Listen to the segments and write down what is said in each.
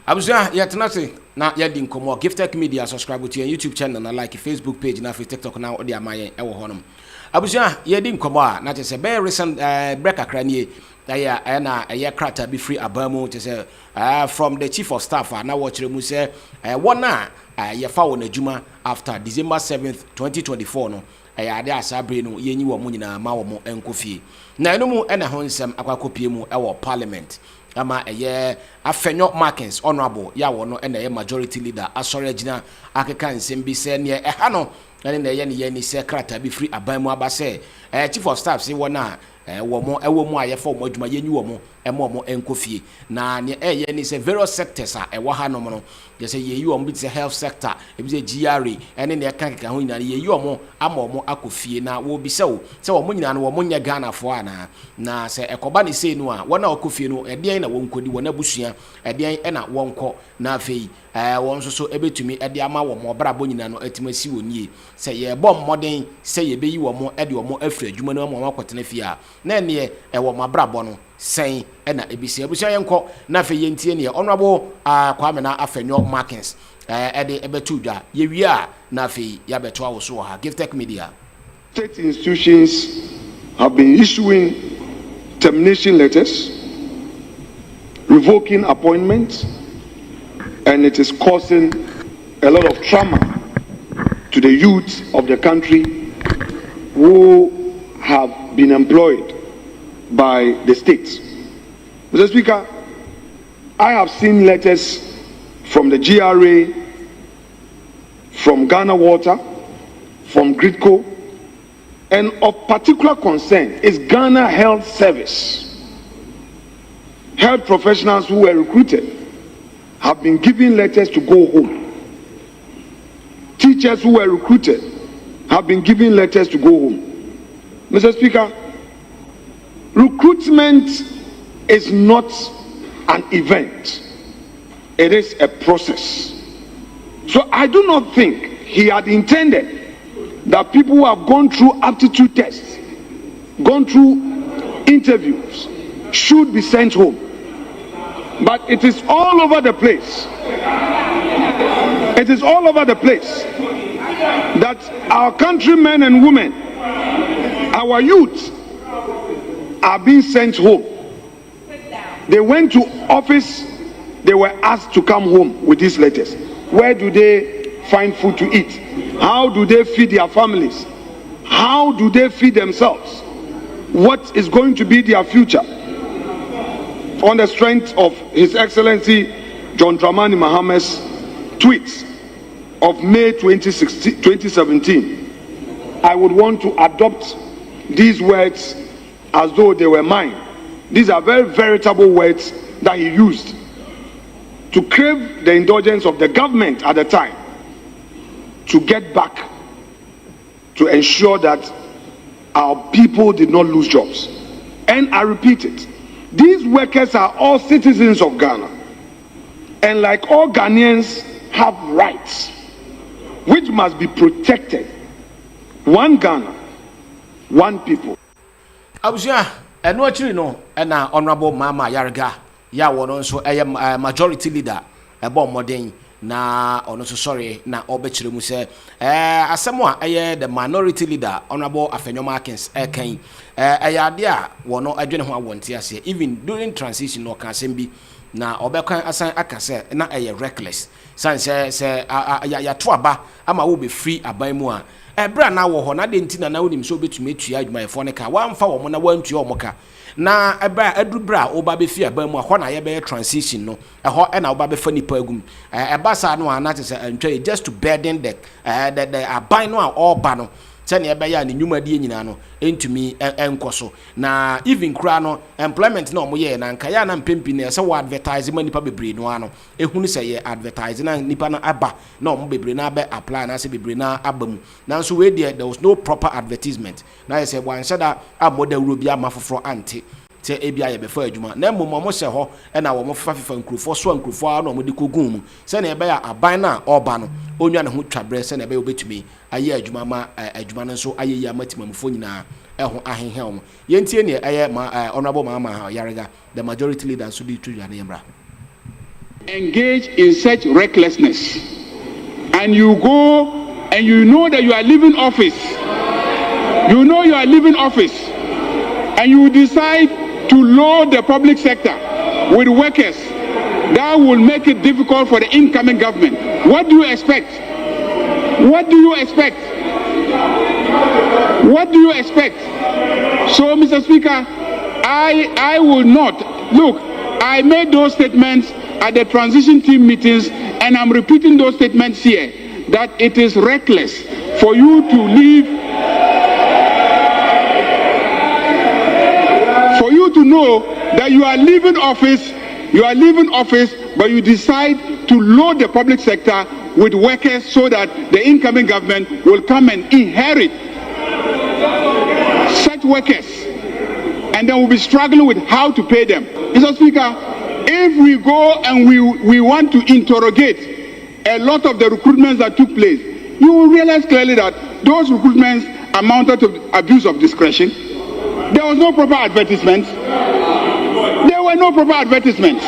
Abuja yetenase na yedi nkomo Gov't Media subscribe to your YouTube channel na like Facebook page na for TikTok na odi amaye e wo honom. Abuja yedi nkomo a na tese be recent break akra nie na krata be free abamu tese from the chief of staff na wo kire mu se wona ye fa wona adwuma after December 7th 2024 no ade asabre no yenyi wo mu nyina ma wo mo enkofie na eno mu ena ho nsem akwakopie mu e wo parliament ama Afenyo-Markin honorable ya wono ena majority leader asori agina akeka nsem bi se ne ha no ene na ye ni se krata bi free aban mu abase chief of staff se wona wo mu ayefa wo adwuma yenyi wo mo mo enkofie na ne ni se various sectors a wo ha no mo no ye se yeyi wo mo bi se health sector e bi se GRA ene ne kanka ho nyina yeyi wo mo ama mo akofie na wo bi se wo mo nyina no wo mo nya Ghana fo ana na se ekoba ne sei no a wona akofie no eden na wonkodi wona busua eden na wonko na afei won so ebetumi ede ama wo mo brabo nyina no atimasi wonie se ye bom modern se ye beyi wo mo ede wo mo afri adwuma no mo akotena fie a na ne wo mabrabo no sen na ebisi abusia yenko na afei yentie ne honorable Kwame na Afenyo-Markin ede ebetu dwa ye wi a na afei ya beto awo so ha Gov't Media. State institutions have been issuing termination letters, revoking appointments, and it is causing a lot of trauma to the youth of the country who have been employed by the states. Mr. Speaker, I have seen letters from the GRA, from Ghana Water, from Gridco, and of particular concern is Ghana Health Service. Health professionals who were recruited have been given letters to go home. Teachers who were recruited have been given letters to go home. Mr. Speaker, recruitment is not an event. It is a process. So I do not think he had intended that people who have gone through aptitude tests, gone through interviews, should be sent home. But it is all over the place. It is all over the place that our countrymen and women, our youth, are being sent home. They went to office, they were asked to come home with these letters. Where do they find food to eat? How do they feed their families? How do they feed themselves? What is going to be their future? On the strength of His Excellency John Dramani Maham's tweets of May 2017, I would want to adopt these words as though they were mine. These are very veritable words that he used to crave the indulgence of the government at the time to get back to ensure that our people did not lose jobs. And I repeat it, these workers are all citizens of Ghana, and like all Ghanaians have rights which must be protected. One Ghana, one people. Abuja eno achiri no na honorable Mama Yarga ya wono nso majority leader ebo modern na ono so sorry na obechire mu se asemo a the minority leader honorable Afenyo-Markin kan ade a wono adwene ho awonte ase even during transition no kan asem na obekan asan akase na reckless san se ya to aba ama wo be free aban mu a bra na wo ho na de ntina na wonim so betumi atua adwumayefo ne ka wamfa wo mo na wantua wo mo ka na ebra adubra oba be fi aban mu ho na ye be transition no ho na oba be fa nipa agum ebasa no ana tese antwa just to burden the aban no a oba no tene ebe ya ne nyumadi nyina no entumi enkoso na even kra no employment na omoye na nka ya na mpempi na se wo advertise ma nipa bebre no ano ehunu se ye advertise na nipa na aba na omo bebre na be apply na se bebre na abamu na so we there was no proper advertisement na ye se bo anshada amoda wuro bi amafoforo ante te ebia ye befa adwuma na mmom mo se ho na wo mo fifa nkrufo so nkrufo a na mo de kogum mu se na ebe ya aban na oba no onwa ne ho twabre se na ebe obetumi aye adwuma ma adwuma no so aye ya matimamfo nyina eho ahenhem yentie ne honorable Mama Yarga the majority leader so di tudwa na yemra. engage in such recklessness, and you go and you know that you are leaving office, and you decide to load the public sector with workers, that will make it difficult for the incoming government. What do you expect? What do you expect? What do you expect? So, Mr. Speaker, I will not. Look, I made those statements at the transition team meetings, and I'm repeating those statements here, that it is reckless for you to leave, for you to know that you are leaving office, but you decide to load the public sector with workers so that the incoming government will come and inherit such workers, and then we'll be struggling with how to pay them. Mr. Speaker, if we go and we want to interrogate a lot of the recruitments that took place, you will realize clearly that those recruitments amounted to abuse of discretion. There was no proper advertisement. There were no proper advertisements.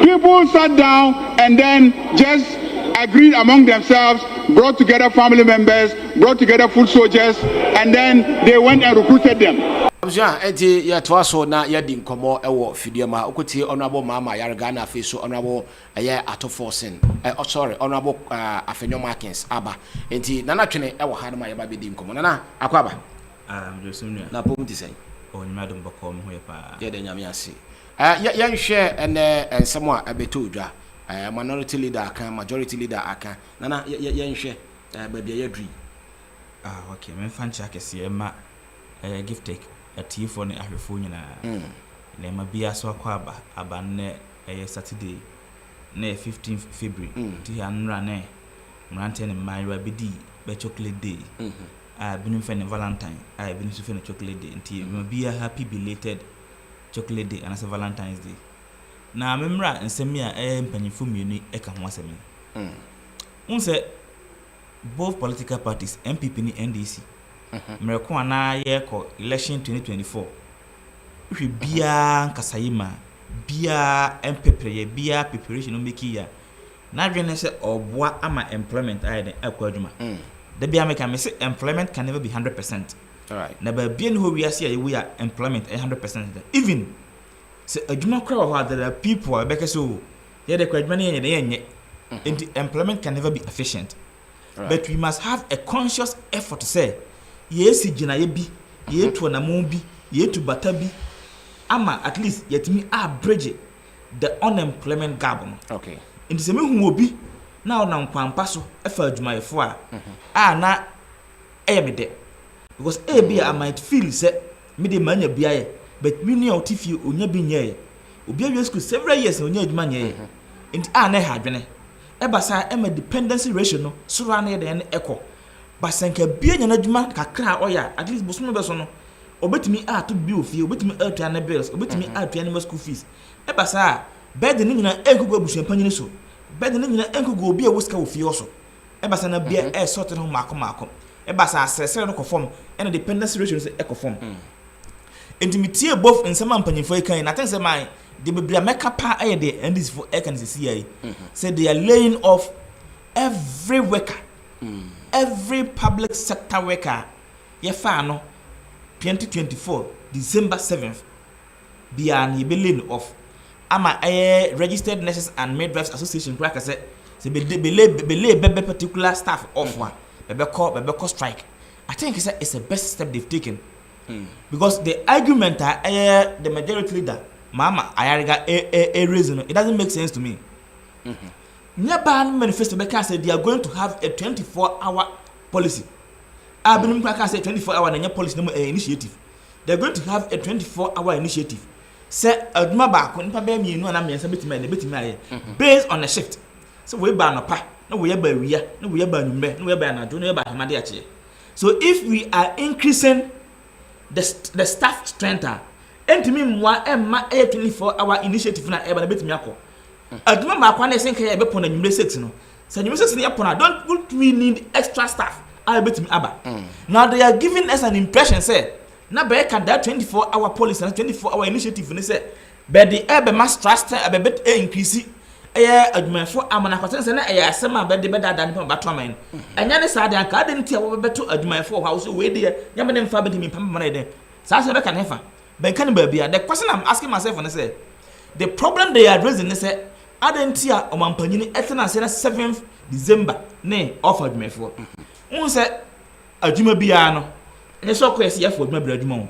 People sat down and then just agreed among themselves, brought together family members, brought together foot soldiers, and then they went and recruited them. Enti ya twaso na ya di nkomo ewo fidiema okoti honorable mama yarga na feso honorable ato forcing honorable Afenyo-Markin aba enti Nana Twene ewo hanma ya ba be di nkomo nana akwaba Josumnia na pom ti sei o nyima dum bako mo he pa ye de nyame ase ya nhwe ene ensemo a abeto odwa minority leader kan majority leader aka nana ya nhwe ba bia ya dri okay me fan cha kese ma Gov't atifo ne ahwefo nyina na ma bia so akwa aba ne Saturday na 15 February ti anra ne mrante ne maiwa bedi be chocolate day binu fe ne Valentine binu so fe ne chocolate day nti ma bia happy belated chocolate day and as Valentine's day na memra nsemi a mpanyifo mienu eka ho asemi unse both political parties MPP ni NDC mreko ana ye ko election 2024 hwe bia nkasayima bia empepere bia preparation no make ya na dwene se oboa ama employment ayede akwa adwuma da bia make am say employment can never be 100%. All right, na ba bia no ho wiase ya we are employment 100%. Even se adwuma kra ho there are people abeke so ye de kwa adwuma ne yenye employment can never be efficient. Right. But we must have a conscious effort to say yes gina ye bi ye to na mo bi ye to bata bi ama at least yetimi bridge the unemployment gap. Okay, in the same hu obi na ona nkwampa so efa adwumayefo a na me de because bi I might feel say me de manya biaye but me ni otifie onya bi nyaye obi awie school several years onya adwuma nyaye enti na ha dwene ebasa dependency ratio no so ra na de eko basenka bia nya na adwuma kakra oya at least bosono be so no obetimi to bi ofie obetimi to na bills obetimi to na school fees ebasa bed ni nyina enkugo abusuampanyini so bed ni nyina enkugo obi a woska ofie so ebasa na bia sort no mako ebasa asese no conform and dependency ratio no conform intimity both in some ampanyifo kan na think say my the biblia meka pa de and this for can see say they are laying off every worker every public sector worker ye fa no 2024 December 7th bia na be laying off ama registered nurses and midwives association crack say be particular staff off one be call strike. I think it's the best step they've taken. Because the argument the majority leader mama ayariga reason it doesn't make sense to me. Never manifesto because they are going to have a 24-hour policy. I believe because 24-hour na policy no initiative. They're going to have a 24-hour initiative. Say aduma ba ko nipa be mienu na miensa betima aye based on a shift. So we ba no pa, no we ba wia, no we ba numbe, no we ba na do, no we ba hemade ache. So if we are increasing the staff strength entimi mwa emma 24-hour initiative na eba na betimi akọ aduma ma kwa na senka ya be pona number 6 no so number 6 na pona don't we need extra staff I betimi aba. Now they are giving us an impression say na be ka that 24-hour policy and 24-hour initiative ni say but the ebe mass trust ebe bet increase adwumayefo amana kwatsen se na asema be de dada ne ba to man enya ne saa de anka ade ntia wo beto adwumayefo ho so we de nyame ne mfa be de mpa mana de saa se be ka ne fa ben kan ba bia the question I'm asking myself and say the problem they are raising is say ade ntia o mampanyini etena se na 7th December ne of adwumayefo un se adwuma bia no ne so kwese yefo adwuma bia adwuma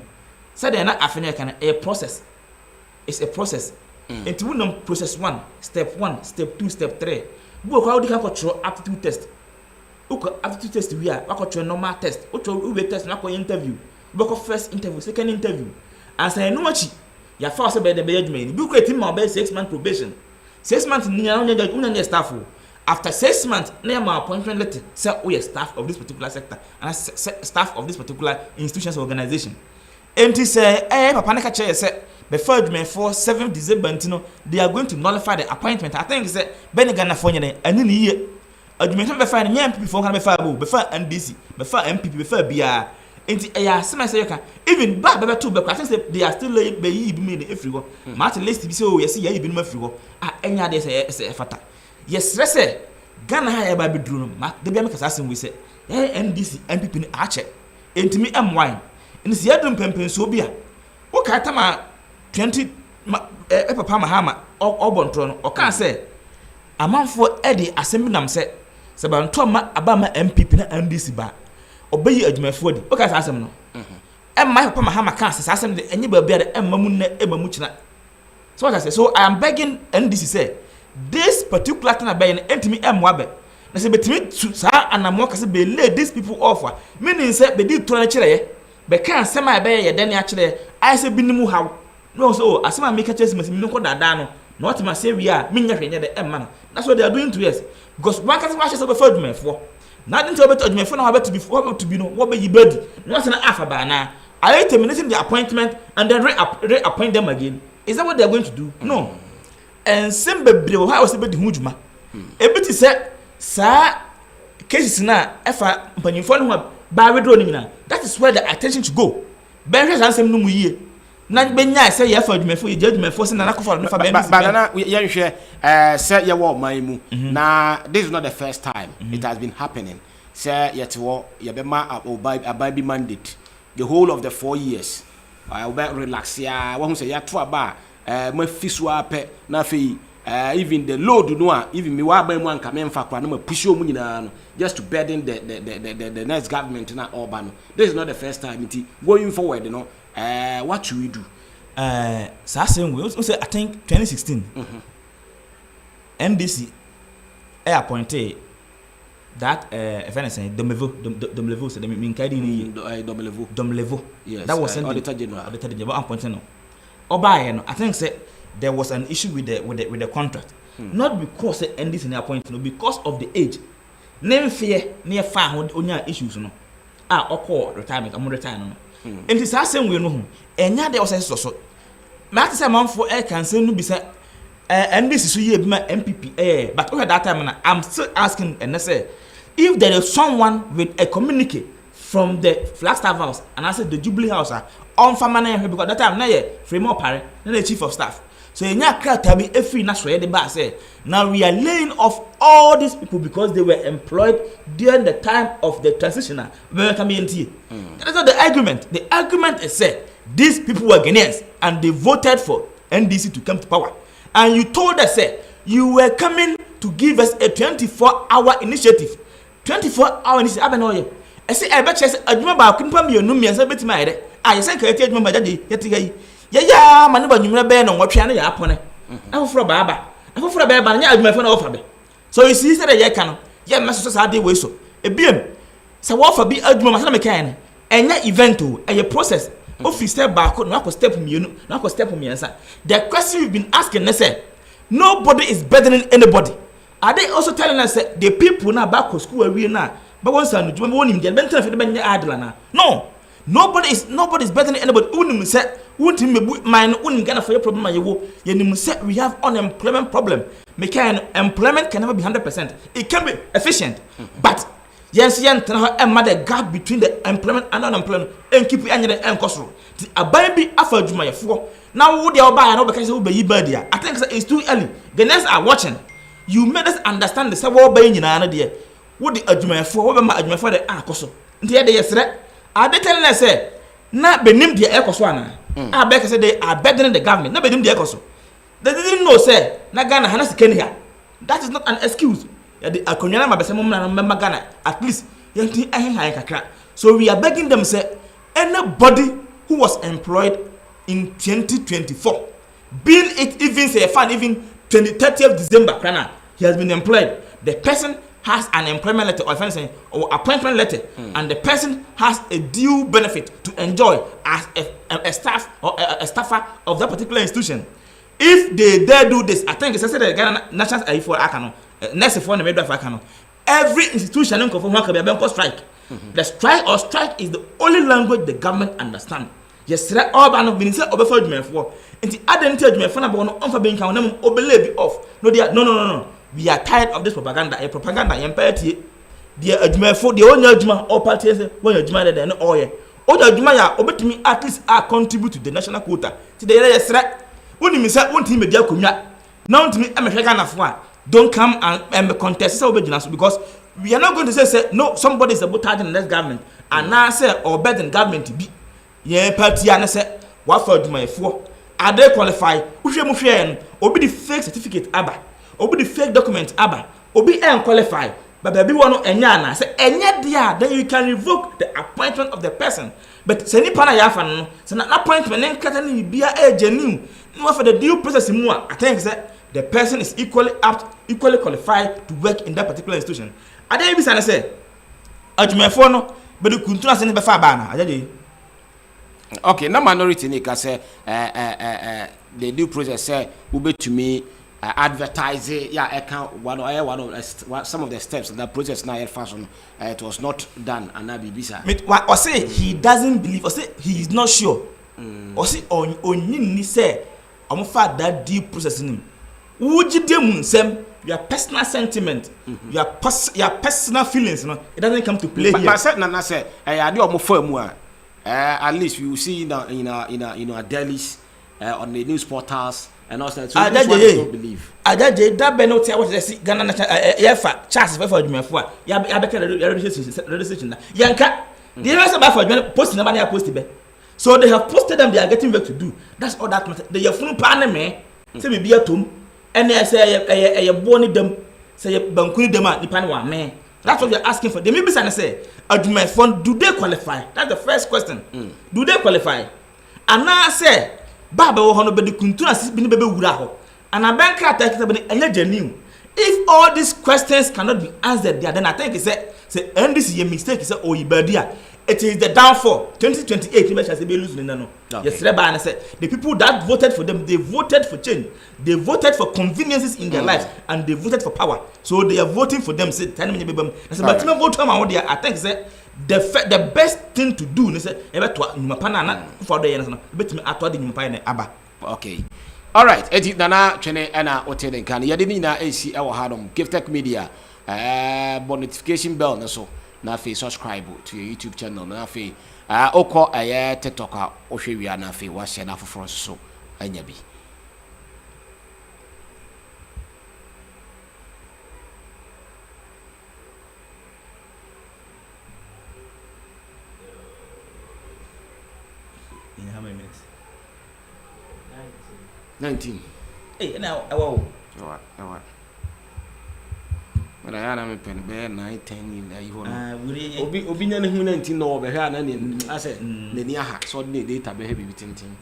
say de na Afenyo-Markin a process. It's a process. And to win process 1, step 1, step 2, step 3. We go the control aptitude test. Aptitude test we are control normal test. We test na interview. We go first interview, second interview. And say no much. Ya first be the management. We create him about 6 month probation. 6 months ni na staff. After 6 months, na my appointment letter say we are staff of this particular sector and staff of this particular institution's organization. Empty say papa na ka che say before adwumayefo 7th December they are going to nullify the appointment. I think say Benigana for nyene ani ni ye adwumayefo be find nyam people kan be fa bo be fa NDC be fa MPP be fa bia enti ya sema say you can even ba be to be I think say they are still be yi bi me every go mat list bi say o yes ya yi bi no afri go enya de say fata yes say Ghana ha e ba be duru no ma de bia me kasa asem we say NDC MPP ni a che enti mi M1 enti se yadum pempen so bia o ka tama 20 papa mahama obontro no o kan say amanfo e de asem nam say se ba nto ma abama MPP na NDC ba obayi adwumayefo di o ka sa asem no emma papa mahama kan say asem de enye ba bia de emma mu na ema mu kina so what I say so I am begging NDC say this particular thing about entimi emwa na say betimi sa anamo ka say be lay these people offer meaning say be di to na kire ye be kan asem be ye de ne a kire I say binimu haw no so asema make chase me no dada no not ma say we are minya hwenye de emma that's what they are doing to us because one can watch say be for adwumayefo na didn't tell better adwumayefo na about to be for to be no what be body no say na afa ba na are you terminating the appointment and then reappoint them again? Is that what they are going to do? No. And same bebre how was be the hujuma e bit say sa cases na efa mpanyimfo no ba wedro ni na that is where the attention should go be hwe sansem no mu yie na benya say ya fa adwumayefo ye adwumayefo se na nakofa no fa be na ye hwe say ye wo man mu na this is not the first time it has been happening say yet wo ye be ma abai mandate the whole of the 4 years I will be relax ya wo say ya to aba ma fisu ape na fe even the load no even me wa ban mu anka me mfa kwa na ma push omu nyina no just to burden the next government na urban. This is not the first time it going forward, you know. What should we do? We also say I think 2016 NDC appointed that if anything Domlevo so they mean kadi Domlevo yes that was auditor general appointed no oba no I think say there was an issue with the contract not because NDC na appointed no because of the age name fear near far onya issues no okọ retirement am retire no and this same we no ho enya de was so ma say manfo can say no be say NDC so ye be ma MPP but over that time na I'm still asking and say if there is someone with a communique from the Flagstaff House and I said the Jubilee House on famana because that time na ye Fremont Pare na the chief of staff so enya krata bi efi na so ye de ba say now we are laying off all these people because they were employed during the time of the transitional that is not the argument. The argument is said these people were Ghanaians and they voted for NDC to come to power and you told us say you were coming to give us a 24-hour initiative 24-hour initiative abenoye I say I bet you say adwuma ba kunpa mi onum mi say betima ide I say ka eti adwuma ba jade yeti gai ya ma ne ba nwumra be no nwotwe na ya apone afoforo ba nya adwuma fo na ofa be so you see say ye ka no ye meso sa dey we so ebiem say wo fa bi adwuma ma say me kan ne enya event o a process office step back no akọ step mienu no akọ step miensa the question you've been asking say nobody is burdening anybody. Are they also telling us that the people now back to school we now but once I know won get mental for the adla na no nobody is better than anybody unim say won't mine unim gonna for your problem you nim say we have unemployment problem employment can never be 100%. It can be efficient but yes the gap between the employment and unemployment and keep any the encosro the ababi afa adwuma yefo now wo dey oba ya no be say wo be yi badia I think it's too early. The next are watching you made us understand the say wo ba nyina na de wo de adwumayefo wo be ma adwumayefo de akoso nti ye de yesre ade tell na say na benim de ekoso ana abeka say they are begging the government na benim de ekoso they didn't know say na Ghana hana sikeni here. That is not an excuse. Ya de akonyana ma be say mum na member Ghana at least yenti ahen kakra. So we are begging them say anybody who was employed in 2024, being it even say fan even 30th December, he has been employed. The person has an employment letter or appointment letter, and the person has a due benefit to enjoy as a staff or a staffer of that particular institution. If they dare do this, I think it's said that Ghana National AI for Akano, next for the middle of Akano, every institution in conform can be strike. The strike is the only language the government understands. Yes, sir. All ban of being said over for judgment for. And the identity judgment for no for being counted obey off. No. We are tired of this propaganda. A propaganda empire. The judgment for the only judgment or parties when you judgment then all ye. All the judgment ya obey to me at least are contribute to the national quota. Today yes, sir. When you say one team media kunya. Now to me I'm a Ghana for. Don't come and contest because we are not going to say no somebody is sabotaging this government and now say or better than government to be. Yeah, party and say what for my for are they qualify? Obi the fake certificate aba, obi the fake document aba, obi qualify. But baby one enyana say enya dia, then you can revoke the appointment of the person. But say ni pana ya fan, say na appointment nen kata ni bia genuine. No for the due process mu I think say the person is equally apt, equally qualified to work in that particular institution. Ade bi say adwumefo no be the kuntuna se ne be fa ba na ajaje. Okay, na minority ni ka say the due process say we be to me advertise some of the steps in that process now fashion it was not done and na bibisa or say he doesn't believe or say he is not sure or say onyin ni say omofa that due process nim wujidem nsem your personal sentiment your personal feelings it doesn't come to play here but said na say ade omofa mu at least you see in our dailies on the news portals and also so this one don't believe Agya Agyei that be no tell what they see Ghana national yefa chance for adwumefo a ya be ka registration na yanka the rest about for post number na post be so they have posted them they are getting work to do that's all that matter they yefunu pa na me say be bia tom and say boni dem say bankuni dem a nipa na wa me that's what they're asking for. They may be say, adwumefo, do they qualify? That's the first question. Do they qualify? And now say, Baba wo hono be the kuntuna sis bi ne bebe wura ho. And abanka attack say be enya genuine. If all these questions cannot be answered there, then I think say and this is a mistake say oh ibadia. It is the downfall. 2028 you shall say be losing no. Yes, Reba say the people that voted for them, they voted for change. They voted for conveniences in their lives and they voted for power. So they are voting for them. Say, tell me, but vote I think say the best thing to do. Say, okay. All right. Agya Nana Twene ana otene kan. Yadini na AC ewo hadom. Gov't Media. Notification bell na so. Na fe subscribe to your YouTube channel. Na fe oko TikTok a ohwe wi na fe wa share na foforo so anya bi. In how many minutes? 19. Hey, now wow. What? But I am pen be 9 10 11 obi nyane hu 19 no be hwa na ne I said ne ni aha so the data be heavy bitintin